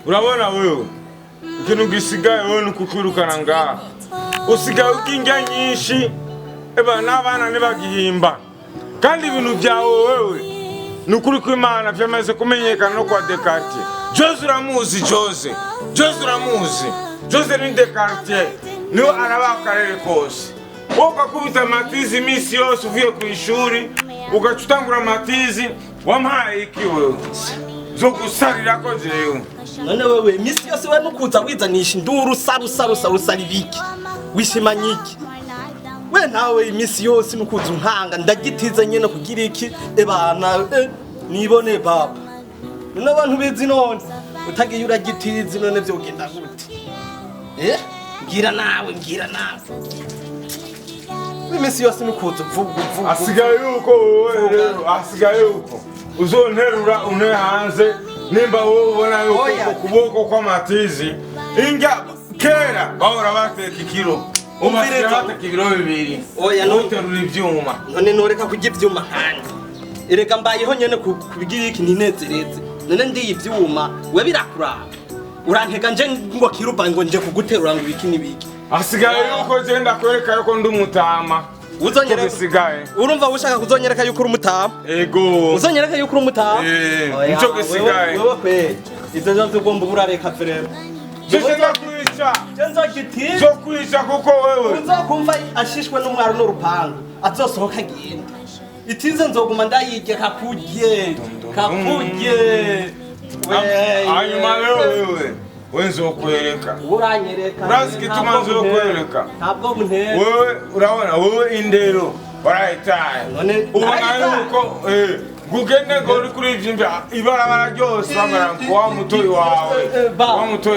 urabona wewe ikintu gisigaye wewe nukukwirukana ngaha usigaye ukinga nyinshi eba n'abana ntibagihimba kandi ibintu byawe wewe nukuri kw'Imana byamaze kumenyekana no kwa Descartes. Jose uramuzi Jose uramuzi Jose ni Descartes niwe araba akarere kose ukakubita matizi imisi yose uvuye ku ishuri ugacutangura matizi wampaye iki wewe zo gusarira ko jewe none wewe imisi yose we nukuza wizanisha induru sarusari biki wishimanyiki we nawe imisi yose nukuza unkanga ndagitiza nyene kugira iki ebana nibone baba none abantu bizi none utagiye uragitiza none byo genda gute ngira nawe imisi yose nukuza vuga asigaye yuko uzonterura une hanze nimba wowe ubona yuko kuboko kw'amatizi inga kera bahora bateka ikiro umasiga bateka ibiro bibiri uterura ivyuma none noreka kujya ivyuma hanze ereka mbayeho nyene kubigira iki ninezereze none ndi ivyuma we birakuraba urantega nje ngo kiruba ngo nje kuguterura ngo ibiki nibiki asigaye yuko je ndakwereka yuko ndi umutama uzonyereka urumva ushaka kuzonyereka yuko uri umutama ego uzonyereka yuko uri umutama nico gisigaye wewe kwe ivyo navyo ugomba urareka frere zo kwica kuko wewe uzokumva ashishwe n'umwaro n'urupangu azosohoka agenda itize nzoguma ndayirye kakujye hanyuma wewe wenzokwereka uranyereka urazi igituma nzokwereka ntabwo muntera wewe urabona wowe indero warayitaye ubona yuko gugende gori kuri ivyo ibarabara ryose bamaranko wa mutoyi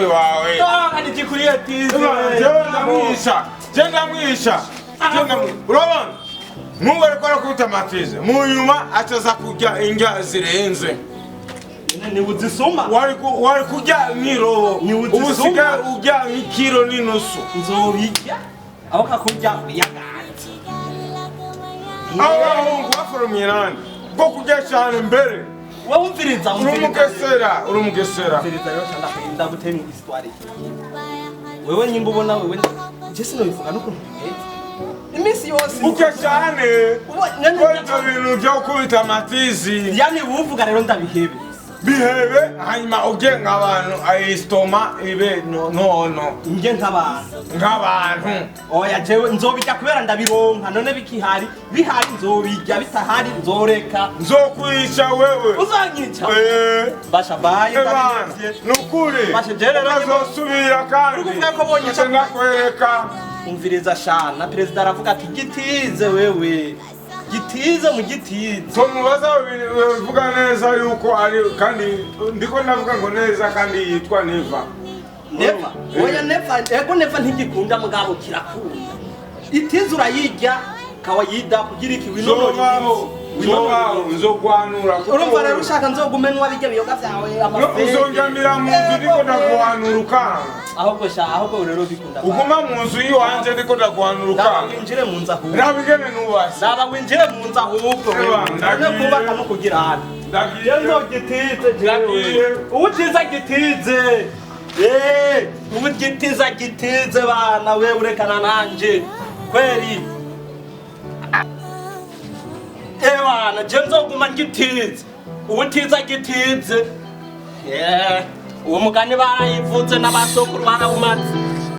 wawe kandi gikuriye tize genda mwisha urabona mungu ariko arakubita matize mu nyuma ataza kurya indya zirenze ni uzisoma wari kurya n'irobo ubusigaye urya nk'ikiro n'inusu nzobirya aho kakurya uyaganze abahungu baforomye nani bwo kurya cyane mbere wumviriza uri umugesera umviriza yo ndakunda gutera histoire wewe nyimba ubona wewe je sinobivuga n'ukuntu imisi yose uke cyane ko ibintu byo kubita matizi yani uvuga rero ndabihebe bihebe hanyuma ugenga abantu ayistoma ibe no nge nk'abantu oya jewe nzobijya kubera ndabironka none bihari nzobijya bitahari nzoreka nzokwica wewe uzanyica basha baye nukuri basha jere bazosubira kandi uvuga ko bonyica ndakwereka umviriza shana president aravuga ati gitize wewe gitize mu gitize tumubaza bivuga neza yuko ari kandi ndiko navuga ngo neza kandi yitwa Neva oya Neva ntigikunda mugabo kirakunda itize urayirya kawayida kugira iki winoro nzogwanura urumva rero ushaka nzogumenwa bijya biyoga byawe amafe uzongamira mu nzu ndiko ndagwanuruka ahubwo rero bikunda uguma mu nzu yiwanje ndiko ndagwanuruka winjire mu nzu ahubwo nabigene nubasi naba winjire mu nzu ahubwo no kubaka no kugira hano ndagiye gitize jewe ubutiza gitize ubutiza gitize bana we urekana nanje kweri ewana je nzoguma ngitize ubutiza gitize uwo mugani barayivuze n'abasokuru barawumaze